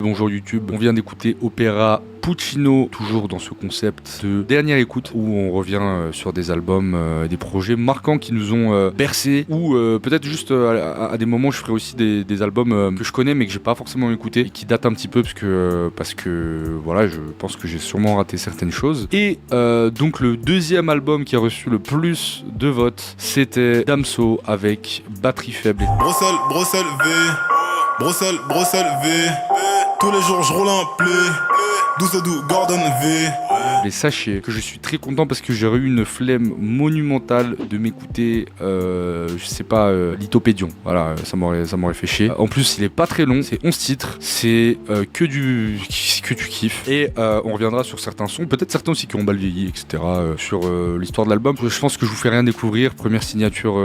Bonjour YouTube, on vient d'écouter Opera Puccino, toujours dans ce concept de dernière écoute où on revient sur des albums, des projets marquants qui nous ont bercés ou peut-être juste à des moments je ferai aussi des albums que je connais mais que j'ai pas forcément écouté et qui datent un petit peu parce que voilà, je pense que j'ai sûrement raté certaines choses. Et donc le deuxième album qui a reçu le plus de votes, c'était Damso avec Batterie Faible. Bruxelles V, Bruxelles V. Tous les jours je roule un play, doux Gordon V. Et sachez que je suis très content parce que j'aurais eu une flemme monumentale de m'écouter, je sais pas, Lithopédion. Voilà, ça m'aurait fait chier. En plus, il est pas très long, c'est 11 titres, c'est que du kiff. Et on reviendra sur certains sons, peut-être certains aussi qui ont mal vieilli, etc. Sur l'histoire de l'album. Je pense que je vous fais rien découvrir. Première signature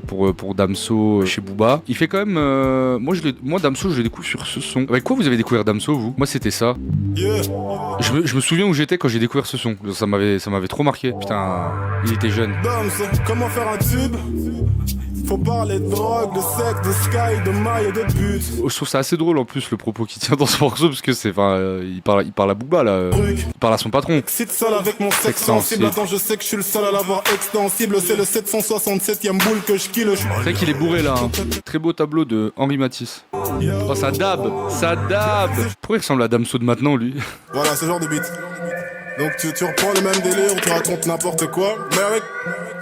pour Damso chez Booba. Il fait quand même. Moi, Damso, je le découvre sur ce son. Avec quoi vous avez découvert Damso, vous? Moi, c'était ça. Yeah. Je me souviens où j'étais quand j'ai découvert ce son. Ça m'avait trop marqué. Putain, il était jeune. Damso, comment faire un tube? Faut parler de drogue, de sexe, de sky, de maille et de but. Je trouve ça assez drôle en plus le propos qu'il tient dans ce morceau parce que c'est, il parle à Booba là. Il parle à son patron. Excite seul avec mon sexe sensible. Attends, je sais que je suis le seul à l'avoir extensible. C'est le 767ème boule que je kill. C'est vrai qu'il est bourré là. Hein. Très beau tableau de Henri Matisse. Oh, ça dab. Pourquoi il ressemble à Damso de maintenant lui? Voilà, ce genre de beat. Donc tu reprends le même délire où tu racontes n'importe quoi, mais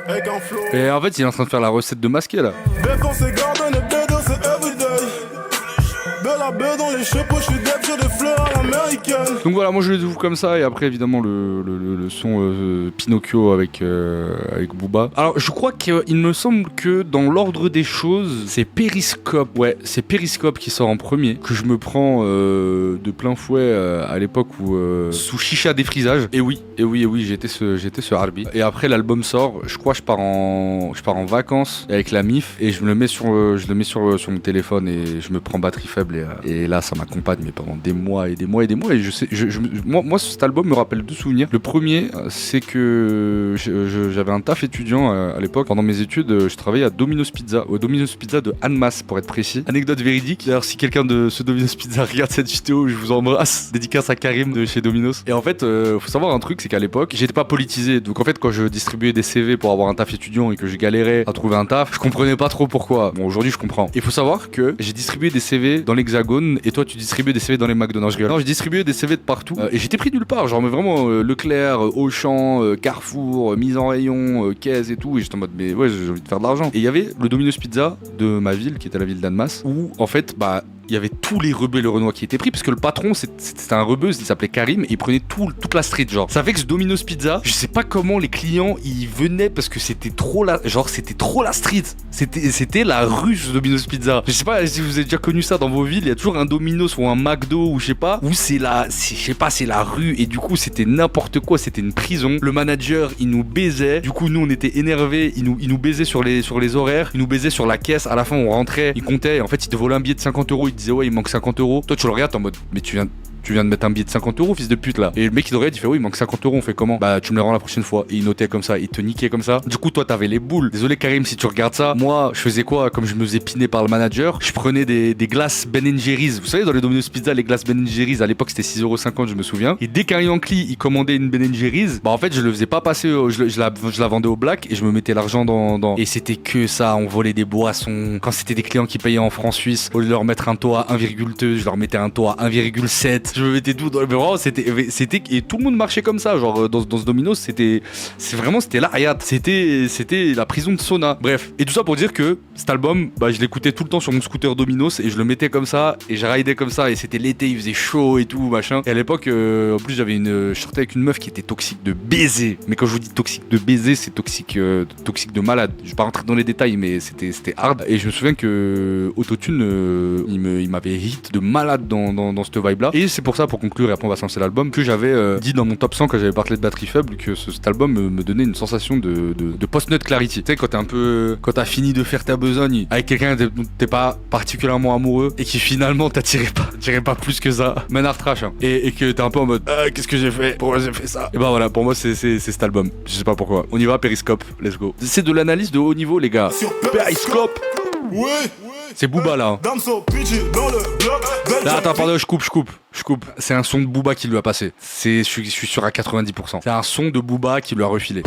avec un flow. Et en fait, il est en train de faire la recette de masqué là. Défense et Gordon et Bédo, c'est everyday. De la baie dans les chapeaux, je suis dead, j'ai des fleurs à l'américaine. Donc voilà, moi je les ouvre comme ça et après évidemment le son Pinocchio avec Booba. Alors je crois qu'il me semble que dans l'ordre des choses, c'est Périscope. Ouais, c'est Périscope qui sort en premier, que je me prends de plein fouet à l'époque où sous chicha défrisage. Et oui, j'étais ce Harbi. Et après l'album sort, je crois que je pars en vacances avec la MIF et je le mets sur mon téléphone et je me prends batterie faible. Et là ça m'accompagne mais pendant des mois et des mois et je sais moi cet album me rappelle deux souvenirs. Le premier c'est que j'avais un taf étudiant à l'époque. Pendant mes études je travaillais à Domino's Pizza, au Domino's Pizza de Annemasse pour être précis. Anecdote véridique, d'ailleurs si quelqu'un de ce Domino's Pizza regarde cette vidéo, je vous embrasse. Dédicace à Karim de chez Domino's. Et en fait faut savoir un truc, c'est qu'à l'époque j'étais pas politisé, donc en fait quand je distribuais des CV pour avoir un taf étudiant et que je galérais à trouver un taf, je comprenais pas trop pourquoi. Bon aujourd'hui je comprends. Il faut savoir que j'ai distribué des CV dans l'Hexagone et toi tu distribuais des CV dans les McDonald's. Non, j'ai distribué des CV de partout et j'étais pris nulle part, genre mais vraiment Leclerc, Auchan, Carrefour, mise en rayon, caisse et tout, et j'étais en mode mais ouais j'ai envie de faire de l'argent. Et il y avait le Domino's Pizza de ma ville qui était la ville d'Annemasse où en fait il y avait tous les rebeux le Renoir qui étaient pris parce que le patron c'était un rebeu, il s'appelait Karim et il prenait toute la street genre. Ça fait que ce Domino's Pizza, je sais pas comment les clients ils venaient parce que c'était trop la street. C'était la rue ce Domino's Pizza. Je sais pas si vous avez déjà connu ça dans vos villes, il y a toujours un Domino's ou un McDo ou je sais pas, où c'est la rue et du coup c'était n'importe quoi, c'était une prison. Le manager il nous baisait, du coup nous on était énervés, il nous baisait sur les horaires, il nous baisait sur la caisse, à la fin on rentrait, il comptait et en fait il te volait un billet de 50 €, il disait ouais il manque 50 €. Toi tu le regardes en mode mais tu viens de mettre un billet de 50 € fils de pute là. Et le mec il regarde, il fait oui il manque 50 €, on fait comment? Bah tu me les rends la prochaine fois. Et il notait comme ça, il te niquait comme ça. Du coup toi t'avais les boules. Désolé Karim si tu regardes ça. Moi je faisais quoi? Comme je me faisais piner par le manager, je prenais des glaces Ben & Jerry's. Vous savez dans les Domino's Pizza les glaces Ben & Jerry's à l'époque c'était 6,50 € je me souviens. Et dès qu'un Yankee il commandait une Ben & Jerry's, bah en fait je le faisais pas passer, je la vendais au black et je me mettais l'argent dans. Et c'était que ça, on volait des boissons. Quand c'était des clients qui payaient en francs suisses, au lieu de leur mettre un taux à 1,2, je leur mettais un taux à 1,7. Je me mettais tout dans le c'était et tout le monde marchait comme ça genre dans ce Domino's, c'était la Hayat, c'était la prison de Sona. Bref, et tout ça pour dire que cet album je l'écoutais tout le temps sur mon scooter Domino's et je le mettais comme ça et je ridais comme ça et c'était l'été, il faisait chaud et tout machin. Et à l'époque en plus je sortais avec une meuf qui était toxique de baiser, mais quand je vous dis toxique de baiser c'est toxique de malade. Je vais pas rentrer dans les détails mais c'était hard. Et je me souviens que Autotune il m'avait hit de malade dans cette vibe là. Et c'est pour ça, pour conclure et après on va se lancer l'album, que j'avais dit dans mon top 100 quand j'avais parlé de batterie faible que cet album me donnait une sensation de post-nut clarity. Tu sais quand t'as fini de faire ta besogne avec quelqu'un dont t'es pas particulièrement amoureux et qui finalement t'attirait pas plus que ça, Menard Trash hein, et que t'es un peu en mode qu'est-ce que j'ai fait, pourquoi j'ai fait ça. Et bah voilà, pour moi c'est cet album, je sais pas pourquoi. On y va, Périscope, let's go. C'est de l'analyse de haut niveau les gars. Sur Périscope. Ouais. C'est Booba là. Hein. Damso, Pidgey dans le bloc. Là, attends, pardon, je coupe. C'est un son de Booba qui lui a passé. Je suis sûr à 90%. C'est un son de Booba qui lui a refilé.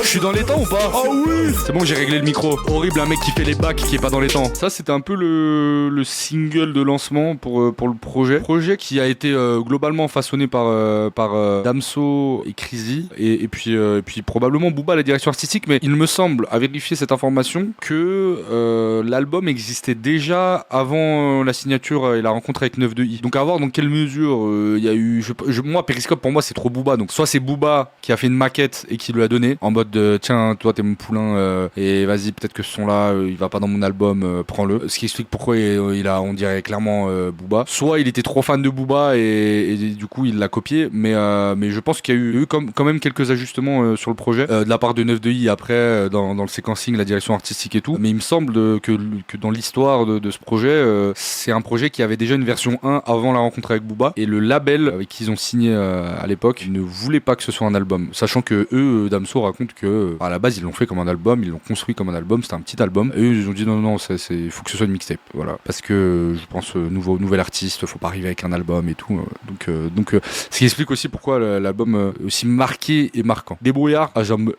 Je suis dans les temps ou pas? Oh oui. C'est bon, j'ai réglé le micro. Horrible, un mec qui fait les bacs qui est pas dans les temps. Ça, c'était un peu le single de lancement pour le projet. Projet qui a été globalement façonné par Damso et Crazy et puis probablement Booba à la direction artistique. Mais il me semble, à vérifier cette information, que l'album existait déjà avant la signature et la rencontre avec 9de-i. Donc à voir dans quelle mesure il y a eu... moi, Periscope, pour moi, c'est trop Booba. Donc soit c'est Booba qui a fait une maquette et qui lui a donné en mode tiens, toi t'es mon poulain et vas-y, peut-être que ce son-là, il va pas dans mon album, prends-le. Ce qui explique pourquoi on dirait clairement Booba. Soit il était trop fan de Booba et du coup il l'a copié, mais je pense qu'il y a eu quand même quelques ajustements sur le projet de la part de 9de-i après dans le séquencing, la direction artistique et tout. Mais il me semble que dans l'histoire de ce projet, c'est un projet qui avait déjà une version 1 avant la rencontre avec Booba, et le label avec qui ils ont signé à l'époque ne voulait pas que ce soit un album, sachant que Damso raconte que à la base ils l'ont fait comme un album, ils l'ont construit comme un album, c'était un petit album, et eux ils ont dit non, il faut que ce soit une mixtape, voilà, parce que je pense nouvel artiste, faut pas arriver avec un album et tout, donc ce qui explique aussi pourquoi l'album est aussi marqué et marquant. Débrouillard à jamais.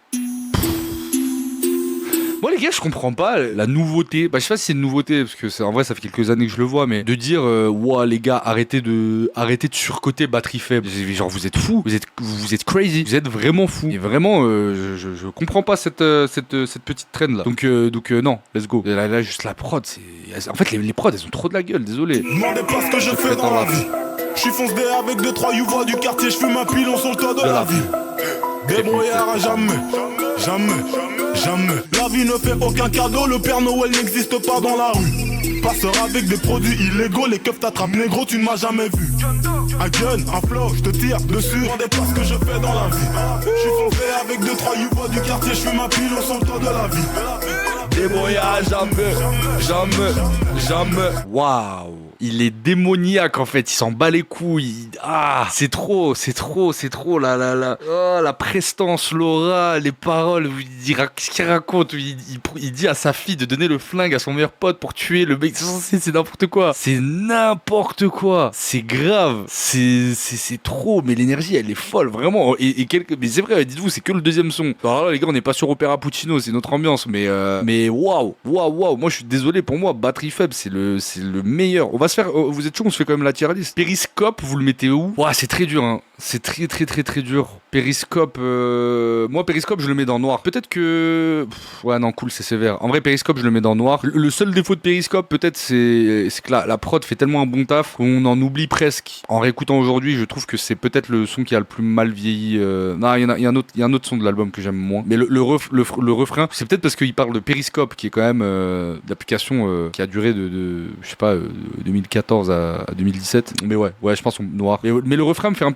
Moi les gars, je comprends pas la nouveauté. Je sais pas si c'est une nouveauté parce que en vrai ça fait quelques années que je le vois, mais de dire ouah les gars, arrêtez de surcoter batterie faible. Genre vous êtes fous, vous êtes crazy, vous êtes vraiment fous. Et vraiment je comprends pas cette petite trend là. Donc non, let's go. Là juste la prod, en fait les prods elles ont trop de la gueule, désolé. Demandez pas ce que je fais dans la vie. Je suis foncé avec 2-3 youvois du quartier, je fume un pilon sur le toit de la ville. Débrouillard à jamais. La vie ne fait aucun cadeau, le Père Noël n'existe pas dans la rue. Passeur avec des produits illégaux, les keufs t'attrapent négro, tu ne m'as jamais vu. Un gun, un flow, je te tire dessus. Demandez pas ce que je fais dans la vie. Je suis foncé avec 2-3 youvois du quartier, je fume un pilon sur le toit de la ville. Débrouillard jamais. Waouh. Il est démoniaque en fait, il s'en bat les couilles. C'est trop la prestance, l'aura, les paroles, ce qu'il raconte, il dit à sa fille de donner le flingue à son meilleur pote pour tuer le mec, c'est n'importe quoi. C'est grave, c'est trop, mais l'énergie elle est folle vraiment. Mais c'est vrai, dites-vous, c'est que le deuxième son. Alors là les gars, on n'est pas sur Opéra Puccino, c'est notre ambiance, mais waouh. Moi je suis désolé, pour moi batterie faible c'est le meilleur. On va se faire, vous êtes chaud, on se fait quand même la tier list. Periscope, vous le mettez où? C'est très dur, hein. C'est très dur. Periscope, moi Periscope je le mets dans noir. Peut-être que... ouais non, cool, c'est sévère. En vrai Periscope je le mets dans noir. Le seul défaut de Periscope peut-être c'est que la prod fait tellement un bon taf qu'on en oublie presque. En réécoutant aujourd'hui, je trouve que c'est peut-être le son qui a le plus mal vieilli. Non, il y a un autre son de l'album que j'aime moins. Mais le refrain, c'est peut-être parce qu'il parle de Periscope qui est quand même d'application qui a duré de je sais pas, 2014 à 2017. Mais ouais, je pense noir. Mais le refrain me fait un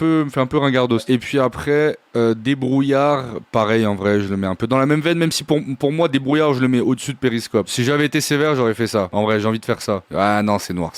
peu ringardos. Et puis après, Débrouillard, pareil en vrai, je le mets un peu dans la même veine, même si pour moi Débrouillard je le mets au-dessus de Periscope. Si j'avais été sévère, j'aurais fait ça. En vrai, j'ai envie de faire ça. Non, c'est noir.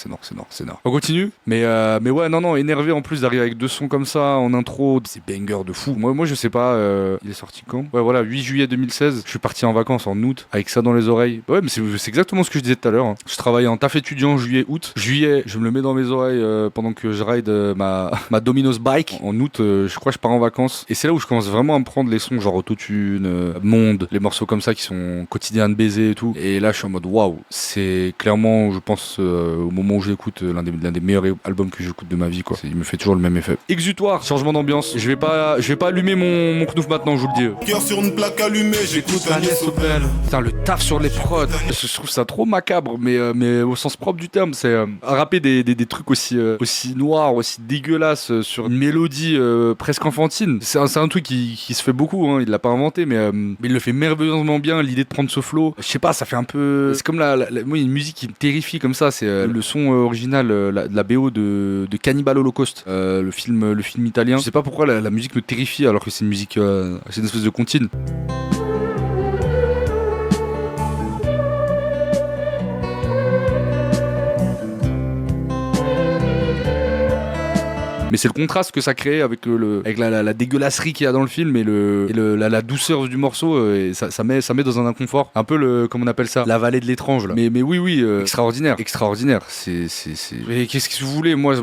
On continue. Mais ouais, non, énervé en plus d'arriver avec deux sons comme ça en intro, c'est banger de fou. Moi je sais pas, il est sorti quand? Ouais, voilà, 8 juillet 2016. Je suis parti en vacances en août avec ça dans les oreilles. Ouais, mais c'est exactement ce que je disais tout à l'heure. Hein. Je travaillais en taf étudiant juillet-août. Juillet, je me le mets dans mes oreilles pendant que je ride ma Domino's Bike. En août, je crois que je pars en vacances. Et c'est là où je commence vraiment à me prendre les sons genre Autotune, Monde, les morceaux comme ça qui sont quotidiens de baiser et tout. Et là, je suis en mode waouh, c'est clairement, je pense, au moment où je l'écoute, l'un des meilleurs albums que j'écoute de ma vie, quoi. Il me fait toujours le même effet. Exutoire, changement d'ambiance. Je vais pas allumer mon knouf maintenant, je vous le dis. Cœur sur une plaque allumée, j'écoute Agnès Obel. Putain, le taf sur les prods. Je trouve ça trop macabre, mais au sens propre du terme, c'est rapper des trucs aussi noirs, aussi dégueulasses sur une mélodie presque enfantine. C'est un truc qui se fait beaucoup, hein. Il l'a pas inventé, mais il le fait merveilleusement bien. L'idée de prendre ce flow, je sais pas, ça fait un peu. C'est comme moi, une musique qui me terrifie comme ça. C'est le son original de la BO de Cannibal Holocaust, le film italien. Je sais pas pourquoi la musique me terrifie alors que c'est une musique, c'est une espèce de comptine. Mais c'est le contraste que ça crée avec avec la dégueulasserie qu'il y a dans le film et la douceur du morceau, et ça met dans un inconfort. Un peu comment on appelle ça, la vallée de l'étrange là. Mais oui, extraordinaire. Mais qu'est-ce que vous voulez, moi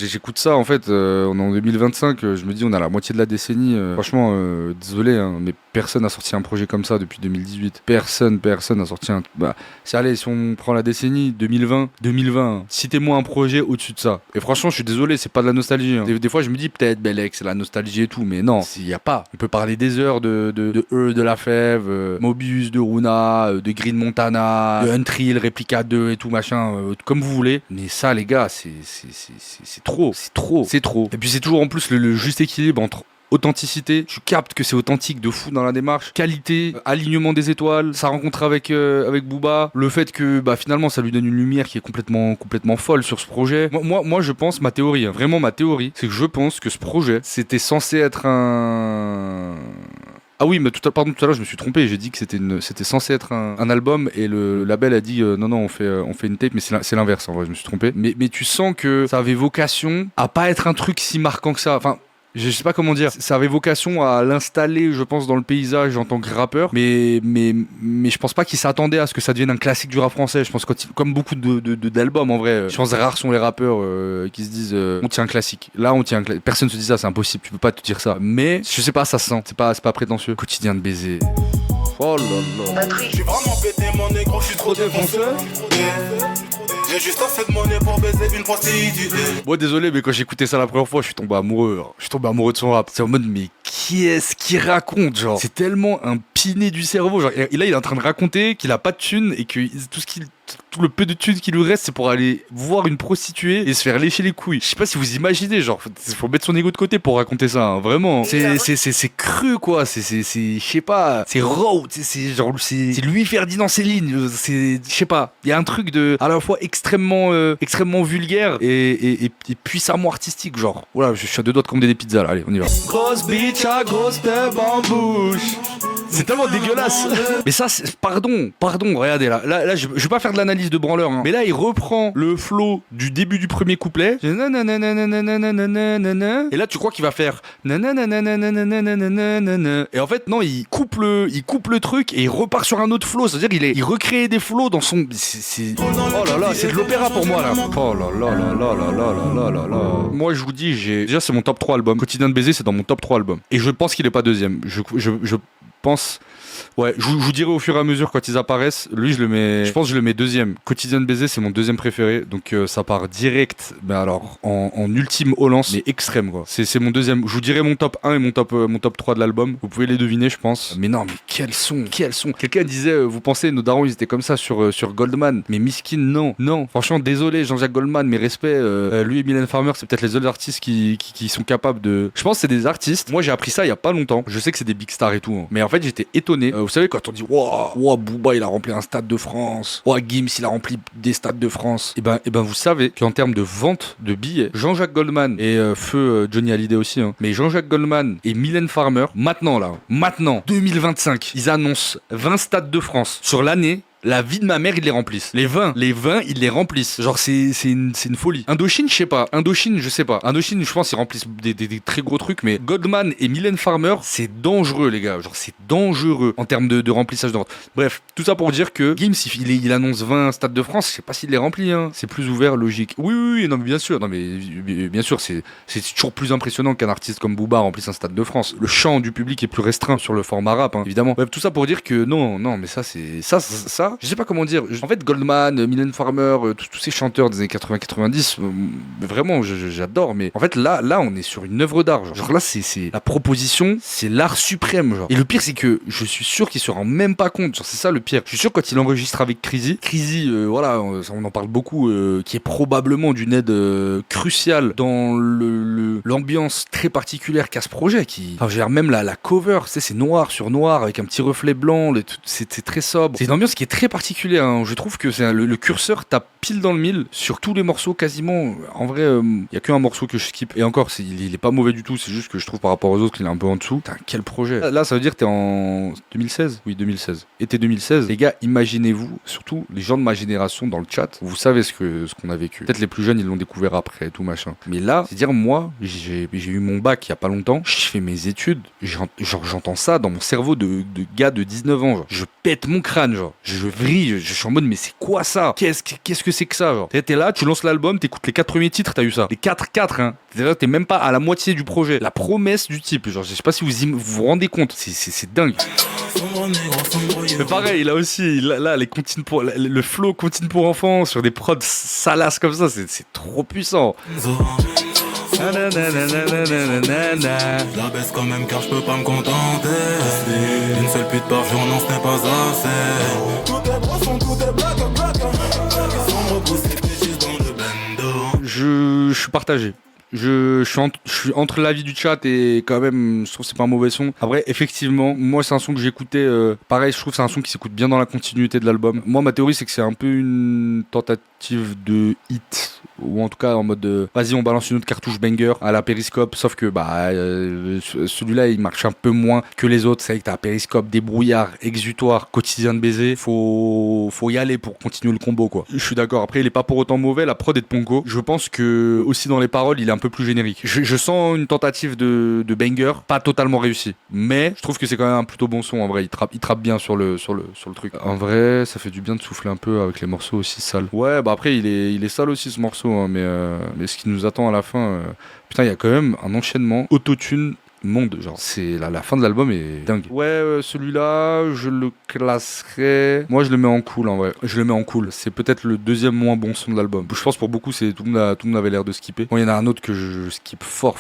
j'écoute ça en fait, on est en 2025, je me dis on a la moitié de la décennie, franchement désolé hein, mais personne n'a sorti un projet comme ça depuis 2018. Personne n'a sorti un... allez, si on prend la décennie 2020, citez-moi un projet au-dessus de ça. Et franchement, je suis désolé, c'est pas de la nostalgie. Hein. Des fois, je me dis peut-être Belek, c'est la nostalgie et tout, mais non, il y a pas. On peut parler des heures de La Fève, Mobius, de Runa, de Green Montana, de Untrill, Replica 2 et tout machin, comme vous voulez. Mais ça, les gars, c'est trop. Et puis c'est toujours en plus le juste équilibre entre authenticité, tu captes que c'est authentique de fou dans la démarche, qualité, alignement des étoiles, sa rencontre avec Booba, le fait que finalement ça lui donne une lumière qui est complètement folle sur ce projet. Moi je pense, ma théorie, vraiment ma théorie, c'est que je pense que ce projet c'était censé être un... Ah oui, mais tout à l'heure je me suis trompé, j'ai dit que c'était censé être un album et le label a dit non on fait une tape, mais c'est l'inverse en vrai, je me suis trompé. Mais tu sens que ça avait vocation à pas être un truc si marquant que ça. Enfin, je sais pas comment dire, ça avait vocation à l'installer, je pense, dans le paysage en tant que rappeur, mais je pense pas qu'il s'attendait à ce que ça devienne un classique du rap français. Je pense comme beaucoup d'albums en vrai, je pense rares sont les rappeurs qui se disent on tient un classique. Là on tient personne se dit ça, c'est impossible, tu peux pas te dire ça. Mais je sais pas, ça se sent, c'est pas prétentieux. Quotidien de baiser. Oh là là. J'suis vraiment pété mon négro, j'suis trop défoncé. J'ai juste assez de monnaie pour baiser une prostituée. Moi désolé, mais quand j'écoutais ça la première fois, je suis tombé amoureux. Je suis tombé amoureux de son rap. C'est en mode mais qui est-ce qui raconte, genre? C'est tellement un piné du cerveau, genre. Et là il est en train de raconter qu'il a pas de thunes et que tout le peu de thunes qui lui reste, c'est pour aller voir une prostituée et se faire lécher les couilles. Je sais pas si vous imaginez, genre, faut mettre son ego de côté pour raconter ça, hein, vraiment. C'est cru, quoi. Je sais pas, c'est raw, c'est Louis Ferdinand Céline, je sais pas. Il y a un truc de, à la fois extrêmement vulgaire et puissamment artistique, genre. Voilà, je suis à deux doigts de commander des pizzas, là. Allez, on y va. Grosse bitch à grosse tête en bouche. C'est tellement dégueulasse. Mais ça, pardon, regardez là, je vais pas faire de l'analyse de branleur, hein. Mais là, il reprend le flow du début du premier couplet. Et là, tu crois qu'il va faire. Et en fait, non, il coupe le truc et il repart sur un autre flow. C'est-à-dire il recrée des flows dans son. Oh là là, c'est de l'opéra pour moi là. Oh là là là là là là là là là. Moi, je vous dis, déjà, c'est mon top 3 album. Quotidien de baiser, c'est dans mon top 3 album. Et je pense qu'il est pas deuxième. Je pense. Ouais, je vous dirai au fur et à mesure quand ils apparaissent. Lui, je pense que je le mets deuxième. Quotidien de baiser, c'est mon deuxième préféré. Donc ça part direct, alors en ultime Hollance, mais extrême quoi. C'est mon deuxième. Je vous dirai mon top 1 et mon top 3 de l'album. Vous pouvez les deviner, je pense. Mais non, mais quels sont. Quelqu'un disait, vous pensez, nos darons, ils étaient comme ça sur Goldman. Mais Miskin, non. Franchement, désolé, Jean-Jacques Goldman, mes respects. Lui et Mylène Farmer, c'est peut-être les seuls artistes qui sont capables de. Je pense que c'est des artistes. Moi, j'ai appris ça il y a pas longtemps. Je sais que c'est des big stars et tout, hein. Mais en fait, j'étais étonné. Vous savez, quand on dit wow, Booba il a rempli un stade de France, Gims il a rempli des stades de France, et ben vous savez qu'en termes de vente de billets, Jean-Jacques Goldman et feu Johnny Hallyday aussi, hein, mais Jean-Jacques Goldman et Mylène Farmer, maintenant 2025, ils annoncent 20 stades de France sur l'année. La vie de ma mère, ils les remplissent. Les 20, ils les remplissent. Genre, c'est une folie. Indochine, je sais pas. Indochine, je pense, ils remplissent des très gros trucs, mais Goldman et Mylène Farmer, c'est dangereux, les gars. Genre, c'est dangereux en termes de remplissage de vente. Bref, tout ça pour dire que Gims, il annonce 20 stades de France, je sais pas s'il les remplit, hein. C'est plus ouvert, logique. Oui, non, mais bien sûr. Non, mais bien sûr, c'est toujours plus impressionnant qu'un artiste comme Booba remplisse un stade de France. Le champ du public est plus restreint sur le format rap, hein, évidemment. Bref, tout ça pour dire que non, mais ça, c'est ça. Je sais pas comment dire. En fait, Goldman, Mylène Farmer, tous ces chanteurs des années 80-90, vraiment, j'adore. Mais en fait, là, on est sur une œuvre d'art. Genre là, c'est la proposition, c'est l'art suprême. Genre. Et le pire, c'est que je suis sûr qu'il se rend même pas compte. Genre, c'est ça le pire. Je suis sûr quand il enregistre avec Crazy, voilà, on en parle beaucoup, qui est probablement d'une aide cruciale dans l'ambiance très particulière qu'a ce projet. Enfin, je veux dire, même la cover, c'est noir sur noir avec un petit reflet blanc. C'est très sobre. C'est une ambiance qui est très très particulier, hein. Je trouve que le curseur tape pile dans le mille sur tous les morceaux quasiment. En vrai, il y a qu'un morceau que je skip. Et encore, il est pas mauvais du tout, c'est juste que je trouve par rapport aux autres qu'il est un peu en dessous. Putain, quel projet. Là, ça veut dire que t'es en 2016 ? Oui, 2016. Été 2016. Les gars, imaginez-vous, surtout les gens de ma génération dans le chat, vous savez ce qu'on a vécu. Peut-être les plus jeunes, ils l'ont découvert après, tout machin. Mais là, c'est dire, moi, j'ai eu mon bac il y a pas longtemps, je fais mes études, j'entends ça dans mon cerveau de gars de 19 ans, genre. Je pète mon crâne, genre. Je vrille, je suis en mode, mais c'est quoi ça ? Qu'est-ce que c'est que ça, genre ? T'es là, tu lances l'album, t'écoutes les 4 premiers titres, t'as eu ça. Les 4, hein. T'es même pas à la moitié du projet. La promesse du type, genre, je sais pas si vous rendez compte. C'est dingue. Mais pareil, là aussi, là les comptines pour, le flow comptine pour enfants sur des prods salaces comme ça, c'est trop puissant. Je la baisse quand même car je peux pas me contenter. Une seule pute par jour, non ce n'est pas assez. Tout est poisson, tout est black. Sans repousser les chiffres dans le bendo. Je suis partagé. Je suis entre l'avis du chat et quand même, je trouve que c'est pas un mauvais son. Après, effectivement, moi c'est un son que j'écoutais. Pareil, je trouve que c'est un son qui s'écoute bien dans la continuité de l'album. Moi, ma théorie, c'est que c'est un peu une tentative de hit. Ou en tout cas en mode vas-y on balance une autre cartouche banger à la Périscope, sauf que celui-là il marche un peu moins que les autres. C'est vrai que t'as Périscope, débrouillard, exutoire, quotidien de baiser, faut y aller pour continuer le combo quoi. Je suis d'accord, après il est pas pour autant mauvais, la prod est de Ponko. Je pense que aussi dans les paroles il est un peu plus générique. Je sens une tentative de banger, pas totalement réussie, mais je trouve que c'est quand même un plutôt bon son en vrai, il trappe bien sur le truc. En vrai ça fait du bien de souffler un peu avec les morceaux aussi sales. Ouais bah après il est sale aussi ce morceau. Mais ce qui nous attend à la fin, putain, il y a quand même un enchaînement autotune monde, genre c'est la fin de l'album est dingue. Ouais, celui-là, je le classerais. Moi, je le mets en cool en vrai. Je le mets en cool. C'est peut-être le deuxième moins bon son de l'album. Je pense pour beaucoup, tout le monde avait l'air de skipper. Bon, il y en a un autre que je skip fort.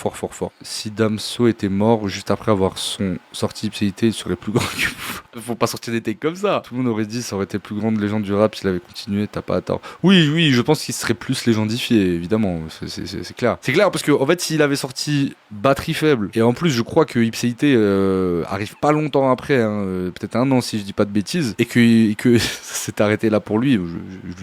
Si Damso était mort juste après avoir sorti Ipséité, il serait plus grand que. Faut pas sortir des takes comme ça. Tout le monde aurait dit ça aurait été plus grande légende du rap s'il avait continué. T'as pas à tort. Oui, je pense qu'il serait plus légendifié, évidemment. C'est clair. C'est clair parce que en fait, s'il avait sorti Batterie Faible et en plus je crois que Ipséité arrive pas longtemps après, peut-être un an si je dis pas de bêtises, et que ça s'est arrêté là pour lui.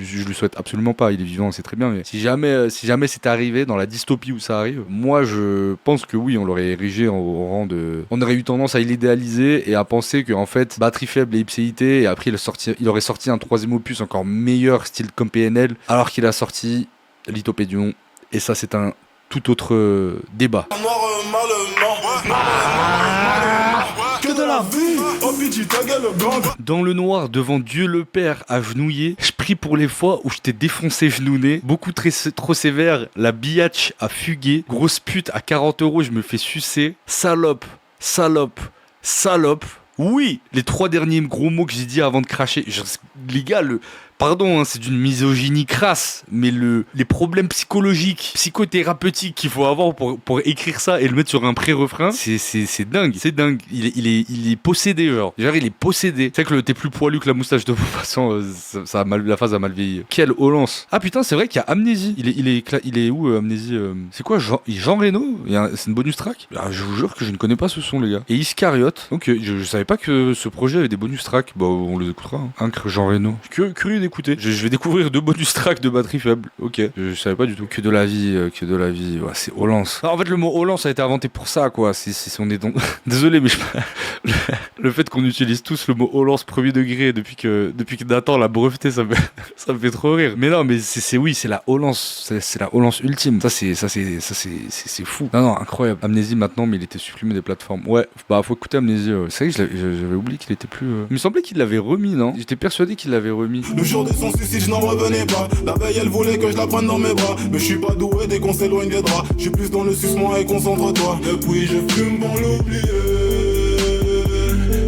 Je lui souhaite absolument pas, il est vivant, c'est très bien, mais si jamais c'était arrivé dans la dystopie où ça arrive, moi je pense que oui, on l'aurait érigé au rang de... On aurait eu tendance à l'idéaliser et à penser qu'en fait, Batterie Faible et Ipséité, et après il aurait sorti un troisième opus encore meilleur, style comme PNL, alors qu'il a sorti Lithopédion, et ça c'est un tout autre débat. Que de la vie. Oh pitié, ta gueule, gang. Dans le noir, devant Dieu le Père, agenouillé, je prie pour les fois où je t'ai défoncé genouné. Beaucoup trop sévère, la biatch a fugué. Grosse pute, à 40 €, je me fais sucer. Salope. Oui, les 3 derniers gros mots que j'ai dit avant de cracher. Les gars, pardon, hein, c'est d'une misogynie crasse, mais les problèmes psychologiques, psychothérapeutiques qu'il faut avoir pour écrire ça et le mettre sur un pré-refrain, c'est dingue, c'est dingue. Il est possédé, genre. Il est possédé. C'est vrai que t'es plus poilu que la moustache de toute façon, la phase a mal vieilli. Quelle Olance. Ah putain, c'est vrai qu'il y a Amnésie. Il est où, Amnésie C'est quoi, Jean Reno c'est une bonus track. Je vous jure que je ne connais pas ce son, les gars. Et Iscariote. Donc, je savais pas que ce projet avait des bonus tracks. Bah, on les écoutera. Hein. Incre Jean Reno. Curieux d'écouter. Je vais découvrir 2 bonus tracks de Batterie Faible. Ok. Je savais pas du tout. Que de la vie. Ouais, c'est Olance. En fait, le mot Olance a été inventé pour ça, quoi. On est donc... Désolé, mais le fait qu'on utilise tous le mot Olance premier degré depuis que Nathan l'a breveté, ça me fait trop rire. Mais non, mais c'est la Olance. C'est la Olance ultime. Ça, c'est fou. Non, incroyable. Amnésie maintenant, mais il était supprimé des plateformes. Ouais, bah, faut écouter Amnésie. Ouais. C'est vrai que j'avais oublié qu'il était plus... Il me semblait qu'il l'avait remis, non? J'étais persuadé qu'il l'avait remis. Le jour de son suicide, je n'en revenais pas. La veille, elle voulait que je la prenne dans mes bras. Mais je suis pas doué dès qu'on s'éloigne des draps. Je suis plus dans le sucement et concentre-toi. Depuis, je fume pour l'oublier.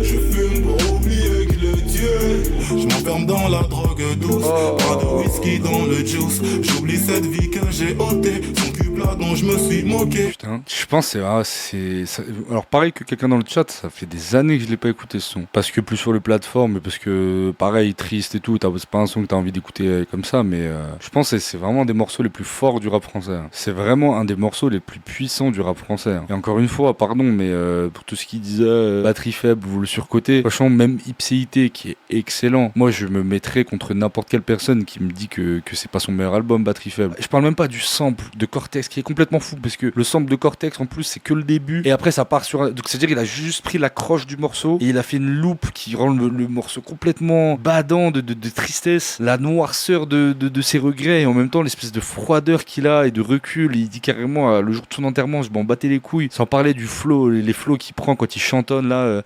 Je fume pour oublier qu'il est Dieu. Je m'enferme dans la drogue douce. Pas de whisky dans le juice. J'oublie cette vie que j'ai ôtée. Son cul plat pas dont je me suis moqué. Putain, je pense alors pareil que quelqu'un dans le chat, ça fait des années que je l'ai pas écouté ce son. Parce que plus sur les plateformes, parce que pareil, triste et tout, c'est pas un son que t'as envie d'écouter comme ça, mais je pense que c'est vraiment un des morceaux les plus forts du rap français. C'est vraiment un des morceaux les plus puissants du rap français. Et encore une fois, pardon, mais pour tout ce qui disait batterie faible ou le surcoté, franchement, même Ipséité qui est excellent, moi je me mettrais contre n'importe quelle personne qui me dit que c'est pas son meilleur album, batterie faible. Je parle même pas du sample de Cortex qui est complètement fou, parce que le sample de Cortex en plus c'est que le début et après ça part sur donc c'est-à-dire il a juste pris l'accroche du morceau et il a fait une loupe qui rend le morceau complètement badant de tristesse, la noirceur de ses regrets et en même temps l'espèce de froideur qu'il a et de recul. Il dit carrément le jour de son enterrement je m'en battais les couilles, sans parler du flow, les flows qu'il prend quand il chantonne là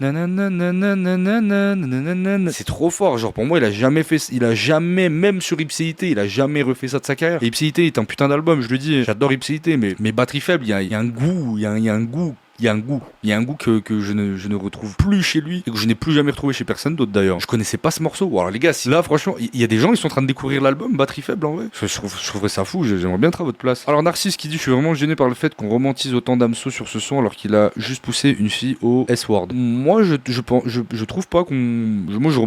c'est trop fort. Genre pour moi il a jamais même sur Ipséité il a jamais refait ça de sa carrière. Et Ipséité est un putain d'album, je le dis, j'adore Ipséité, mais batterie faible il y a un goût, il y a un goût que je ne retrouve plus chez lui et que je n'ai plus jamais retrouvé chez personne d'autre d'ailleurs. Je connaissais pas ce morceau. Alors les gars, si là franchement, il y a des gens qui sont en train de découvrir l'album Batterie Faible en vrai. Je trouverais ça fou, j'aimerais bien être à votre place. Alors Narcisse qui dit je suis vraiment gêné par le fait qu'on romantise autant Damso sur ce son alors qu'il a juste poussé une fille au S-word. Moi je trouve pas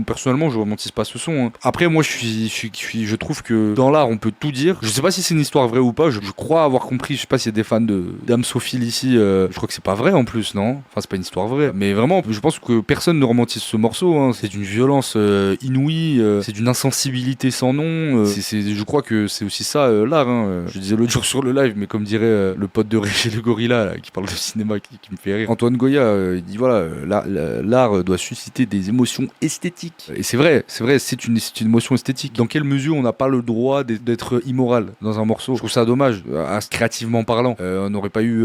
personnellement je romantise pas ce son. Hein. Après moi je trouve que dans l'art on peut tout dire. Je sais pas si c'est une histoire vraie ou pas, je crois avoir compris, je sais pas s'il y a des fans de Damsophile ici, je crois que c'est pas vrai en plus, non? Enfin, c'est pas une histoire vraie. Mais vraiment, je pense que personne ne romantise ce morceau. Hein. C'est d'une violence inouïe, c'est d'une insensibilité sans nom. Je crois que c'est aussi ça l'art. Hein. Je disais l'autre jour sur le live, mais comme dirait le pote de Régé le Gorilla là, qui parle de cinéma, qui me fait rire. Antoine Goya, il dit voilà, l'art doit susciter des émotions esthétiques. Et c'est vrai, c'est une émotion esthétique. Dans quelle mesure on n'a pas le droit d'être immoral dans un morceau? Je trouve ça dommage, créativement parlant. On n'aurait pas eu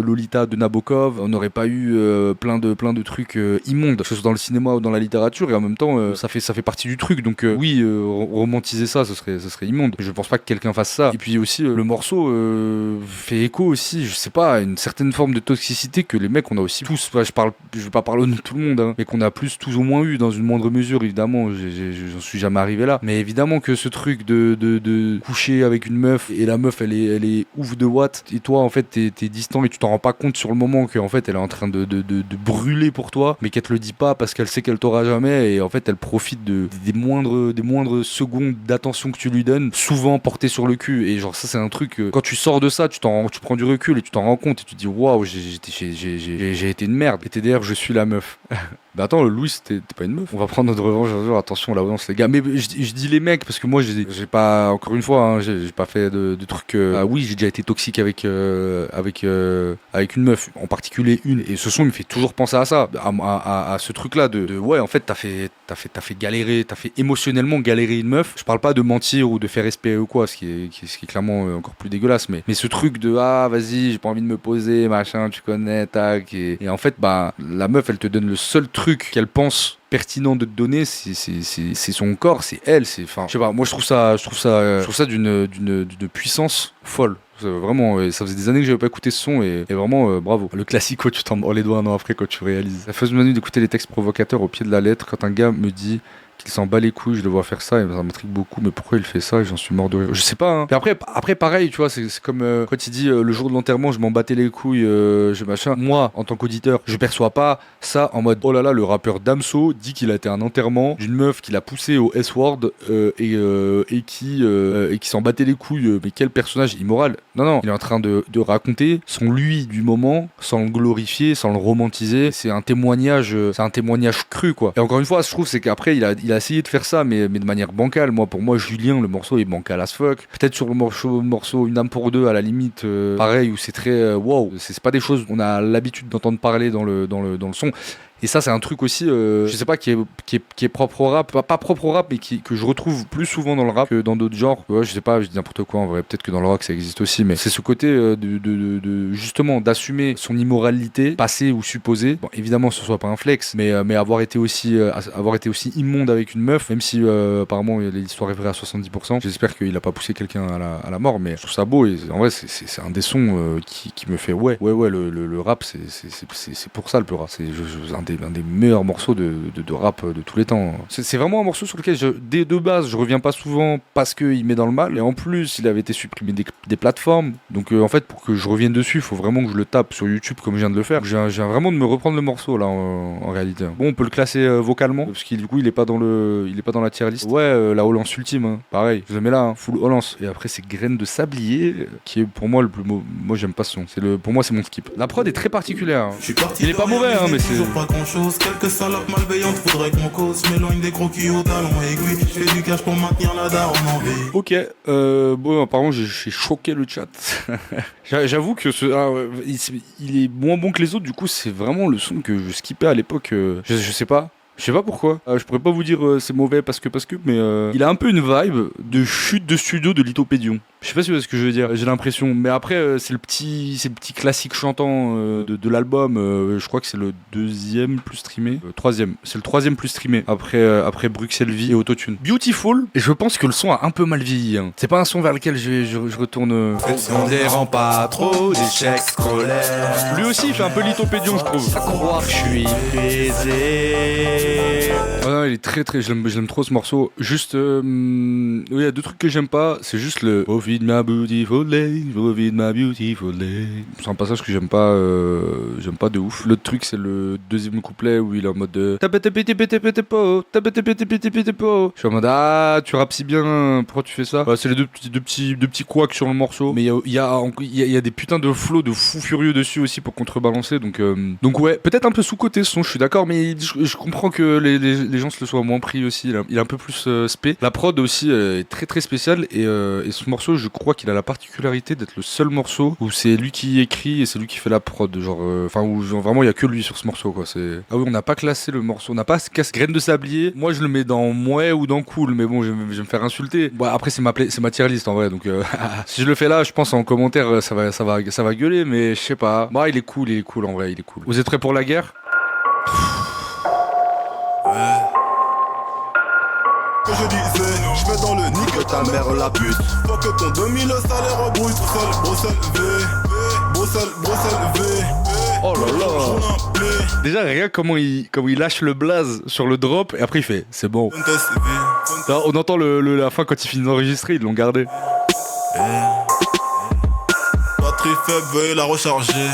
Lolita de Nabokov, on n'aurait pas eu plein de trucs immondes, que ce soit dans le cinéma ou dans la littérature, et en même temps ça fait partie du truc. Donc oui, romantiser ça, ce serait immonde. Je pense pas que quelqu'un fasse ça. Et puis aussi le morceau fait écho aussi, je sais pas, à une certaine forme de toxicité que les mecs on a aussi tous. Enfin, je vais pas parler de tout le monde, hein, mais qu'on a tous au moins eu dans une moindre mesure. Évidemment, j'en suis jamais arrivé là, mais évidemment que ce truc de coucher avec une meuf et la meuf elle est ouf de watts et toi en fait t'es distant et tu t'en rends pas compte sur le moment que en fait elle est en train de brûler pour toi, mais qu'elle te le dit pas parce qu'elle sait qu'elle t'aura jamais, et en fait elle profite des moindres secondes d'attention que tu lui donnes, souvent portées sur le cul. Et genre ça c'est un truc quand tu sors de ça, tu prends du recul et tu t'en rends compte et tu te dis waouh, j'ai été une merde. Et TDR, je suis la meuf. Bah attends, Louis, t'es pas une meuf. On va prendre notre revanche un jour, attention, la violence, les gars. Mais je dis les mecs parce que moi, j'ai pas, encore une fois, hein, j'ai pas fait de trucs. Ah oui, j'ai déjà été toxique avec une meuf, en particulier une. Et ce son me fait toujours penser à ça, à ce truc-là de ouais, en fait, t'as fait galérer, t'as fait émotionnellement galérer une meuf. Je parle pas de mentir ou de faire espérer ou quoi, ce qui est clairement encore plus dégueulasse. Mais ce truc de ah, vas-y, j'ai pas envie de me poser, machin, tu connais, tac. Et en fait, bah, la meuf, elle te donne le seul truc qu'elle pense pertinent de te donner, c'est son corps, c'est elle, enfin, je sais pas, moi je trouve ça d'une puissance folle. Vraiment, ça faisait des années que j'avais pas écouté ce son et vraiment bravo. Le classique, quoi, tu t'en mords les doigts un an après quand tu réalises. Ça faisait manu d'écouter les textes provocateurs au pied de la lettre. Quand un gars me dit qu'il s'en bat les couilles, je le vois faire ça et ça m'intrigue beaucoup, mais pourquoi il fait ça et j'en suis mort de rire. Je sais pas, hein. Et après pareil, tu vois, c'est comme quand il dit le jour de l'enterrement, je m'en battais les couilles, je machin. Moi, en tant qu'auditeur, je perçois pas ça en mode oh là là, le rappeur Damso dit qu'il a été à un enterrement d'une meuf qu'il a poussé au S-word et qui s'en battait les couilles, mais quel personnage immoral. Non, il est en train de raconter son lui du moment, sans le glorifier, sans le romantiser. C'est un témoignage cru, quoi. Et encore une fois, je trouve, c'est qu'après, il a essayé de faire ça, mais de manière bancale. Pour moi, Julien, le morceau est bancal as fuck. Peut-être sur le morceau Une âme pour deux, à la limite, pareil, où c'est très wow. C'est pas des choses qu'on a l'habitude d'entendre parler dans le son. Et ça, c'est un truc aussi, je sais pas, qui est propre au rap, pas propre au rap, mais que je retrouve plus souvent dans le rap que dans d'autres genres. Ouais, je sais pas, je dis n'importe quoi en vrai, peut-être que dans le rock ça existe aussi, mais c'est ce côté justement d'assumer son immoralité, passée ou supposée. Bon, évidemment, ce soit pas un flex, mais avoir été aussi immonde avec une meuf, même si apparemment l'histoire est vraie à 70%. J'espère qu'il a pas poussé quelqu'un à la mort, mais je trouve ça beau et en vrai, c'est un des sons qui me fait ouais, le rap, c'est pour ça le plus rap. C'est un un des meilleurs morceaux de rap de tous les temps. C'est vraiment un morceau sur lequel, dès de base, je reviens pas souvent parce qu'il met dans le mal. Et en plus, il avait été supprimé des plateformes. Donc en fait, pour que je revienne dessus, il faut vraiment que je le tape sur YouTube comme je viens de le faire. J'ai vraiment de me reprendre le morceau là en réalité. Bon, on peut le classer vocalement parce qu'il du coup il est pas dans la tier list. Ouais, la Hollance ultime, hein. Pareil, je le mets là, hein, full Hollance. Et après c'est Graines de Sablier qui est pour moi le plus moi j'aime pas ce son. Pour moi c'est mon skip. La prod est très particulière. Hein. Il est pas mauvais, hein, mais c'est toujours pas grand chose. Quelques salopes malveillantes faudrait qu'on cause. M'éloigne des croquis au talon aiguille. Je fais du cash pour maintenir la daronne en vie. Ok, bon apparemment j'ai choqué le chat. J'avoue que il est moins bon que les autres. Du coup c'est vraiment le son que je skippais à l'époque. Je sais pas. Je sais pas pourquoi. Je pourrais pas vous dire c'est mauvais parce que, mais il a un peu une vibe de chute de studio de Lithopédion. Je sais pas si vous voyez ce que je veux dire. J'ai l'impression. Mais après, c'est le petit classique chantant de l'album. Je crois que c'est le deuxième plus streamé. Troisième. C'est le troisième plus streamé après Bruxelles Vie et Autotune. Beautiful. Et je pense que le son a un peu mal vieilli. Hein. C'est pas un son vers lequel je retourne. On dérange pas trop d'échecs scolaires. Lui aussi, il fait un peu Lithopédion, je trouve. À croire que je suis baisé. Ah non, il est très je l'aime trop ce morceau. Juste, il y a deux trucs que j'aime pas. C'est juste le Profit my beautiful day, profit my beautiful day. C'est un passage que j'aime pas de ouf. L'autre truc, c'est le deuxième couplet où il est en mode Je suis en mode tu rappes si bien, pourquoi tu fais ça? C'est les deux petits couacs sur le morceau. Mais il y a des putains de flows de fous furieux dessus aussi pour contrebalancer. Donc ouais, peut-être un peu sous-côté ce son, je suis d'accord, mais je comprends que les gens se le soient moins pris aussi. Il est un peu plus spé. La prod aussi est très très spéciale et ce morceau, je crois qu'il a la particularité d'être le seul morceau où c'est lui qui écrit et c'est lui qui fait la prod. Où vraiment il y a que lui sur ce morceau quoi. Ah oui, on n'a pas classé le morceau, on n'a pas casse Graines de Sablier. Moi je le mets dans Mouais ou dans Cool, mais bon je vais me faire insulter. Bon, après c'est ma tier list en vrai, donc si je le fais là, je pense en commentaire ça va gueuler, mais je sais pas. Bah il est cool en vrai, il est cool. Vous êtes prêts pour la guerre? Que je disais, je vais dans le nid que ta mère la pute. Faut que ton 2000 salaire brut. Bruxelles V. Oh là là. Déjà rien comment il lâche le blaze sur le drop et après il fait c'est bon. Là, on entend la fin quand il finit d'enregistrer, ils l'ont gardé. Batterie faible, veuillez la recharger.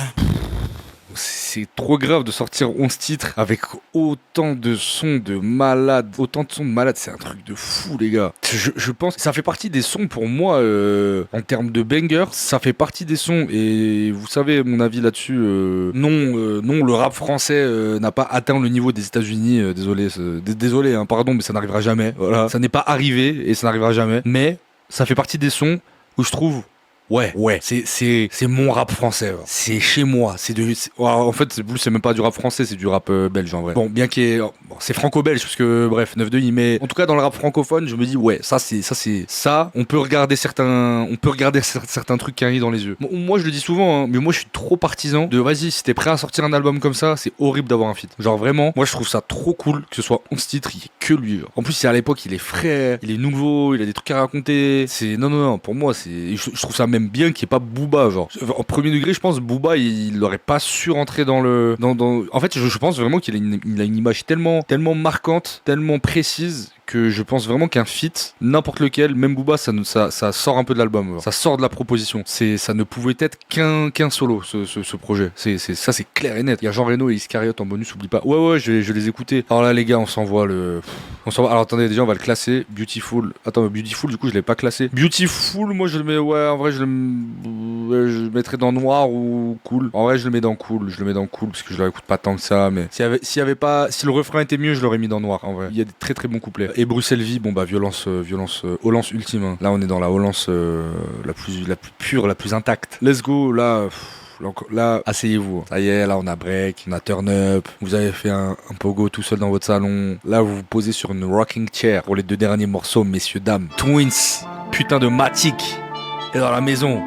C'est trop grave de sortir 11 titres avec autant de sons de malades. C'est un truc de fou, les gars. Je pense que ça fait partie des sons pour moi, en termes de banger. Ça fait partie des sons. Et vous savez mon avis là-dessus. Non, le rap français n'a pas atteint le niveau des États-Unis. Désolé, hein, pardon, mais ça n'arrivera jamais. Voilà. Ça n'est pas arrivé et ça n'arrivera jamais. Mais ça fait partie des sons où je trouve... Ouais, c'est mon rap français. Ouais. C'est chez moi. En fait, c'est même pas du rap français, c'est du rap belge en vrai. Bon, bien c'est franco-belge parce que bref, 9-2 il met. En tout cas, dans le rap francophone, je me dis ouais, ça. On peut regarder certains trucs qui arrivent dans les yeux. Moi, je le dis souvent, hein, mais moi, je suis trop partisan de vas-y, si t'es prêt à sortir un album comme ça, c'est horrible d'avoir un feat. Genre vraiment, moi, je trouve ça trop cool que ce soit 11 titres, il y ait que lui. En plus, c'est à l'époque, il est frais, il est nouveau, il a des trucs à raconter. Non, pour moi, je trouve ça même bien qu'il n'y ait pas Booba, genre. En premier degré, je pense Booba, il n'aurait pas su rentrer dans le... En fait, je pense vraiment qu'il a une image tellement marquante, tellement précise, que je pense vraiment qu'un feat, n'importe lequel, même Booba, ça sort un peu de l'album. Genre. Ça sort de la proposition. Ça ne pouvait être qu'un solo, ce projet. Ça, c'est clair et net. Il y a Jean Reno et Iscariote en bonus, oublie pas. Ouais, je les écoutais. Alors là, les gars, on s'envoie. Alors attendez, déjà, on va le classer. Beautiful. Attends, Beautiful, du coup, je l'ai pas classé. Beautiful, moi, je le mets, ouais, en vrai, je le mettrais dans Noir ou Cool. En vrai, je le mets dans Cool. Parce que je l'écoute pas tant que ça. Mais si le refrain était mieux, je l'aurais mis dans Noir, en vrai. Il y a des très très bons couplets. Et Bruxelles Vie, violence ultime. Hein. Là, on est dans la Hollance la plus pure, la plus intacte. Let's go, là, asseyez-vous. Ça y est, là, on a break, on a turn up. Vous avez fait un pogo tout seul dans votre salon. Là, vous vous posez sur une rocking chair pour les 2 derniers morceaux, messieurs, dames. Twins, putain de Matic, est dans la maison.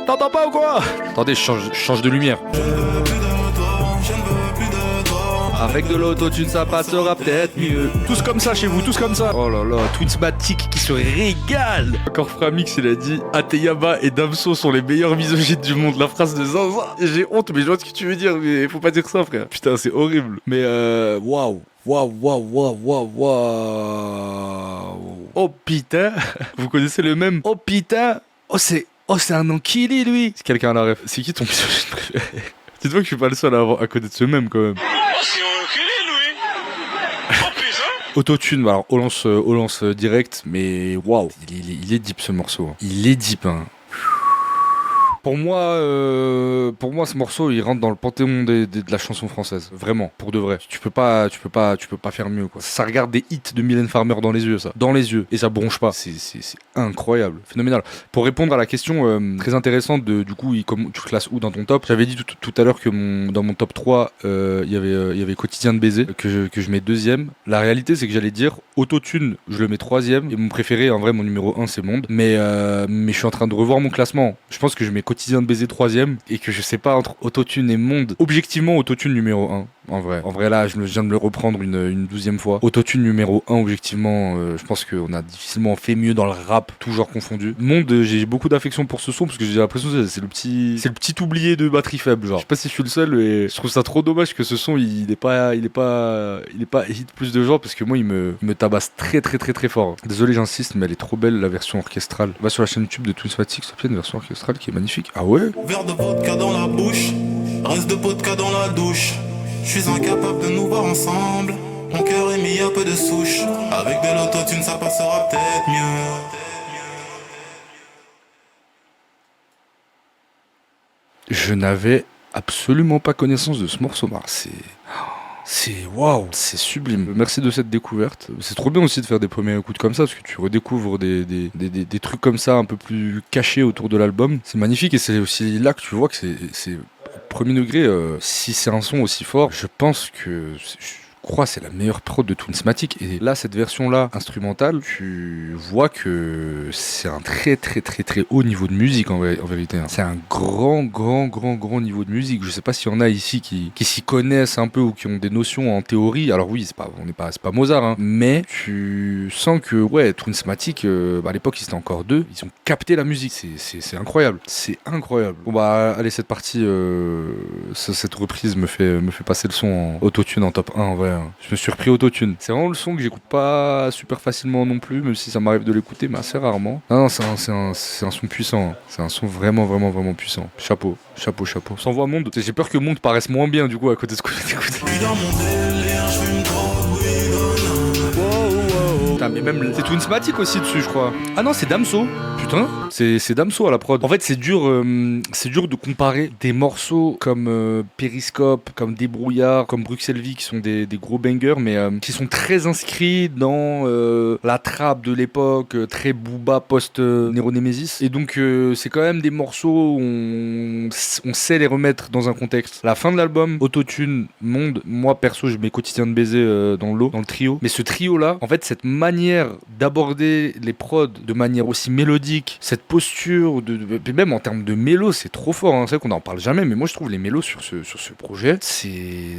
T'entends pas ou quoi? Attendez, je change de lumière. Avec de l'autotune, ça passera peut-être mieux. Tous comme ça chez vous, tous comme ça. Oh là là, Twinsmatic qui se régale. Encore Framix, il a dit Ateyama et Damso sont les meilleurs misogynes du monde. La phrase de Zaza. J'ai honte, mais je vois ce que tu veux dire, mais faut pas dire ça, frère. Putain, c'est horrible. Mais waouh. Waouh. Oh putain. Vous connaissez le même? Oh putain. Oh c'est un enculé lui. C'est quelqu'un à la ref. C'est qui ton misogyne préféré? Dites-moi que je suis pas le seul à connaître ce même quand même. Oh, c'est un enculé lui. Oh putain. Autotune, alors on lance direct, mais waouh, il est deep ce morceau. Il est deep, hein. Pour moi, ce morceau, il rentre dans le panthéon de la chanson française. Vraiment, pour de vrai. Tu peux pas faire mieux, quoi. Ça regarde des hits de Mylène Farmer dans les yeux, ça. Dans les yeux. Et ça bronche pas. C'est incroyable. Phénoménal. Pour répondre à la question très intéressante de, du coup, tu classes où dans ton top? J'avais dit tout à l'heure que dans mon top 3, il y avait Quotidien de baiser, que je mets deuxième. La réalité, c'est que j'allais dire Autotune, je le mets troisième. Et mon préféré, en vrai, mon numéro 1, c'est Monde. Mais je suis en train de revoir mon classement. Je pense que je mets Quotidien de baiser troisième et que je sais pas entre Autotune et Monde. Objectivement, Autotune numéro 1. En vrai là, je viens de me le reprendre une 12e fois. Autotune numéro 1, objectivement, je pense qu'on a difficilement fait mieux dans le rap, tout genre confondu. Monde, j'ai beaucoup d'affection pour ce son parce que j'ai l'impression que c'est le petit oublié de batterie faible, genre. Je sais pas si je suis le seul et je trouve ça trop dommage que ce son il est pas hit plus de gens parce que moi il me tabasse très fort. Désolé, j'insiste, mais elle est trop belle la version orchestrale. Va sur la chaîne YouTube de Twinsmatic, ça fait une version orchestrale qui est magnifique. Ah ouais? Verre de vodka dans la bouche, reste de vodka dans la douche. Je suis incapable de nous voir ensemble. Mon cœur est mis un peu de souche. Avec de l'autotune ça passera peut-être mieux. Je n'avais absolument pas connaissance de ce morceau. C'est waouh, c'est sublime. Merci de cette découverte. C'est trop bien aussi de faire des premières écoutes comme ça parce que tu redécouvres des trucs comme ça un peu plus cachés autour de l'album. C'est magnifique et c'est aussi là que tu vois que c'est au premier degré. Si c'est un son aussi fort, je pense que je crois que c'est la meilleure prod de Twinsmatic. Et là, cette version-là, instrumentale, tu vois que c'est un très haut niveau de musique en vérité. Hein. C'est un grand niveau de musique. Je sais pas s'il y en a ici qui s'y connaissent un peu ou qui ont des notions en théorie. Alors oui, c'est pas Mozart, hein, mais tu sens que ouais, Twinsmatic, à l'époque ils étaient encore deux, ils ont capté la musique. C'est incroyable. C'est incroyable. Bon bah allez, cette partie, cette reprise me fait passer le son en autotune en top 1 en vrai. Je me suis repris Autotune. C'est vraiment le son que j'écoute pas super facilement non plus, même si ça m'arrive de l'écouter, mais assez rarement. Non, c'est un son puissant. C'est un son vraiment puissant. Chapeau. Sans voix Monde. J'ai peur que Monde paraisse moins bien du coup à côté de ce que j'ai écouté. Putain, mais même c'est Twinsmatic aussi dessus, je crois. Ah non, c'est Damso. Putain, c'est Damso à la prod. En fait, c'est dur de comparer des morceaux comme Périscope, comme Débrouillard, comme Bruxelles Vie, qui sont des gros bangers, mais qui sont très inscrits dans la trappe de l'époque, très Booba post-Nero Nemesis. Et donc, c'est quand même des morceaux où on sait les remettre dans un contexte. La fin de l'album, Autotune, Monde, moi perso, je mets Quotidien de baiser dans le lot, dans le trio. Mais ce trio-là, en fait, cette manière d'aborder les prods de manière aussi mélodique, cette posture, même en termes de mélo, c'est trop fort. Hein. C'est vrai qu'on n'en parle jamais, mais moi je trouve les mélos sur ce projet, c'est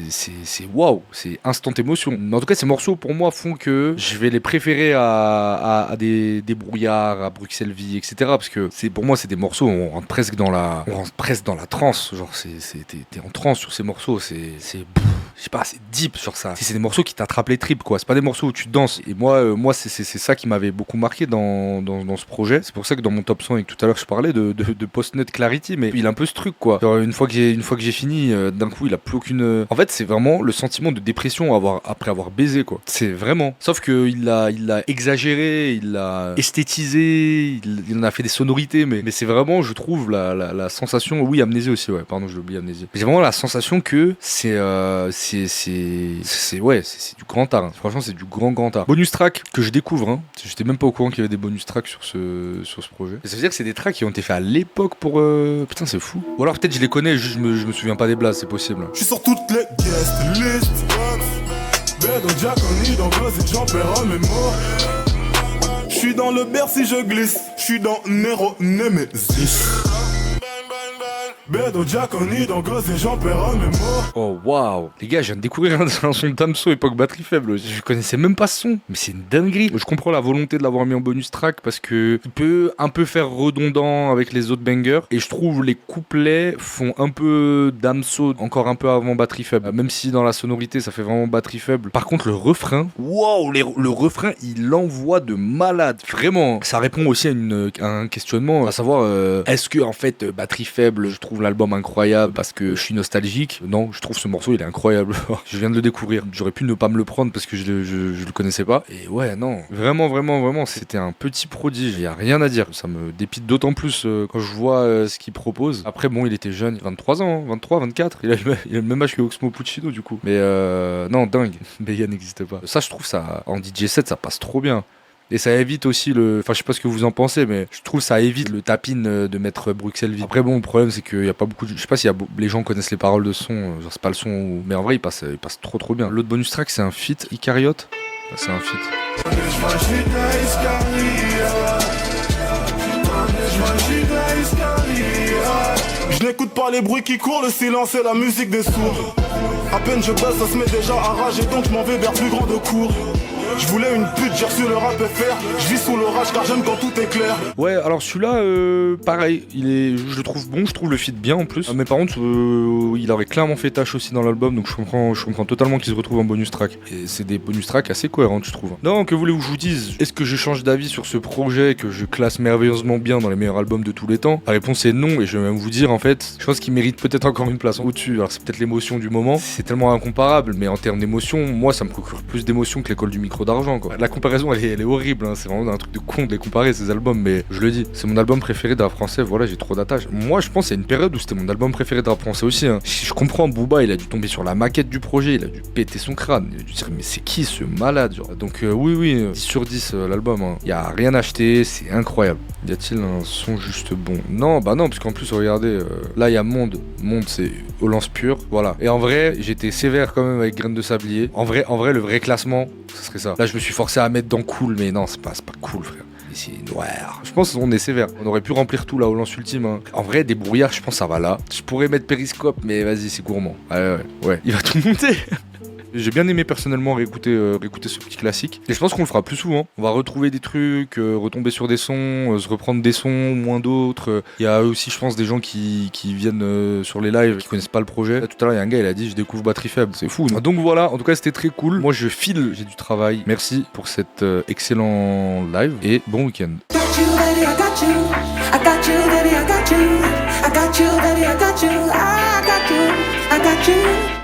waouh, c'est instant émotion. Mais en tout cas, ces morceaux pour moi font que je vais les préférer à des brouillards, à Bruxelles Vie, etc. Parce que pour moi, c'est des morceaux où on rentre presque dans la transe. Genre, t'es en transe sur ces morceaux, je sais pas, c'est deep sur ça. C'est des morceaux qui t'attrapent les tripes, quoi. C'est pas des morceaux où tu danses. Et moi c'est ça qui m'avait beaucoup marqué dans ce projet. C'est pour ça que dans mon top 100 et que tout à l'heure je parlais de Post-Nut Clarity, mais il a un peu ce truc, quoi. Genre, une fois que j'ai fini, d'un coup il a plus aucune. En fait, c'est vraiment le sentiment de dépression après avoir baisé, quoi. C'est vraiment. Sauf que il l'a exagéré, il l'a esthétisé, il en a fait des sonorités, mais c'est vraiment, je trouve, la sensation. Oui, Amnésie aussi, ouais. Pardon, j'ai oublié Amnésie. J'ai vraiment la sensation que c'est du grand art. Hein. Franchement, c'est du grand art. Bonus track que je découvre. Hein. J'étais même pas au courant qu'il y avait des bonus tracks sur ce projet. Et ça veut dire que c'est des tracks qui ont été faits à l'époque pour. Putain, c'est fou. Ou alors peut-être je les connais, juste je me souviens pas des blagues, c'est possible. Je suis sur toutes les guest lists. Bedo Giaconi dans Buzz et Jean-Perrin mémoire. Je suis dans le Bercy, je glisse. Je suis dans Nero Nemesis. Bedo Giaconi dans Gosse et Jean Perron mais moi. Oh waouh. Les gars, je viens de découvrir un son de Damso époque batterie faible. Je connaissais même pas ce son. Mais c'est une dinguerie. Je comprends la volonté de l'avoir mis en bonus track parce que il peut un peu faire redondant avec les autres bangers. Et je trouve les couplets font un peu Damso encore un peu avant batterie faible. Même si dans la sonorité ça fait vraiment batterie faible. Par contre le refrain, waouh, le refrain il envoie de malade. Vraiment. Ça répond aussi à un questionnement, à savoir est-ce que en fait batterie faible, je trouve l'album incroyable parce que je suis nostalgique. Non, je trouve ce morceau il est incroyable. Je viens de le découvrir. J'aurais pu ne pas me le prendre parce que je le connaissais pas. Et ouais, non, vraiment, c'était un petit prodige. Il y a rien à dire. Ça me dépite d'autant plus quand je vois ce qu'il propose. Après, bon, il était jeune, 23 ans, 23, 24. Il a le même âge que Oxmo Puccino du coup. Mais non, dingue. Béga n'existe pas. Ça, je trouve ça en DJ set, ça passe trop bien. Et ça évite aussi enfin je sais pas ce que vous en pensez, mais je trouve ça évite le tapin de mettre Bruxelles vide. Après bon, le problème c'est qu'il y a pas beaucoup je sais pas si les gens connaissent les paroles de son, genre c'est pas le son mais en vrai il passe trop bien. L'autre bonus track c'est un feat, Icariote. C'est un feat. Je n'écoute pas les bruits qui courent, le silence et la musique des sourds. À peine je baisse, ça se met déjà à rage et donc je m'en vais vers plus grand de cours. Je voulais une pute, j'ai reçu le rap FR. Je vis sous l'orage car j'aime quand tout est clair. Ouais, alors celui-là, pareil, je le trouve bon, je trouve le feat bien en plus. Mais par contre, il aurait clairement fait tâche aussi dans l'album, donc je comprends totalement qu'il se retrouve en bonus track. Et c'est des bonus tracks assez cohérents, je trouve. Non, que voulez-vous que je vous dise? Est-ce que je change d'avis sur ce projet que je classe merveilleusement bien dans les meilleurs albums de tous les temps? La réponse est non, et je vais même vous dire en fait, je pense qu'il mérite peut-être encore une place au-dessus. Alors c'est peut-être l'émotion du moment, c'est tellement incomparable, mais en termes d'émotion, moi ça me procure plus d'émotion que l'école du micro d'argent, quoi. La comparaison elle est horrible, hein. C'est vraiment un truc de con de les comparer ces albums, mais je le dis, c'est mon album préféré de rap français. Voilà, j'ai trop d'attache. Moi je pense qu'il y a une période où c'était mon album préféré de rap français aussi, hein. Je comprends, Booba il a dû tomber sur la maquette du projet, il a dû péter son crâne, il a dû dire mais c'est qui ce malade, genre. Donc oui 10 sur 10 l'album, hein. Y a rien acheté, c'est incroyable. Y a-t-il un son juste bon? Non, bah non, parce qu'en plus regardez, là il y a Monde c'est Olance pure, voilà. Et en vrai j'étais sévère quand même avec Graines de Sablier. En vrai le vrai classement ce serait ça. Là je me suis forcé à mettre dans Cool, mais non c'est pas cool, frère. C'est noir. Je pense qu'on est sévère. On aurait pu remplir tout là au lance ultime, hein. En vrai des brouillards je pense ça va là. Je pourrais mettre Périscope mais vas-y c'est gourmand. Ouais. Il va tout monter. J'ai bien aimé personnellement réécouter ce petit classique. Et je pense qu'on le fera plus souvent. On va retrouver des trucs, retomber sur des sons, se reprendre des sons, moins d'autres. Il y a aussi, je pense, des gens qui viennent sur les lives, qui connaissent pas le projet. Là, tout à l'heure, il y a un gars, il a dit je découvre batterie faible. C'est fou. Donc voilà, en tout cas, c'était très cool. Moi, je file, j'ai du travail. Merci pour cet excellent live et bon week-end. I got you.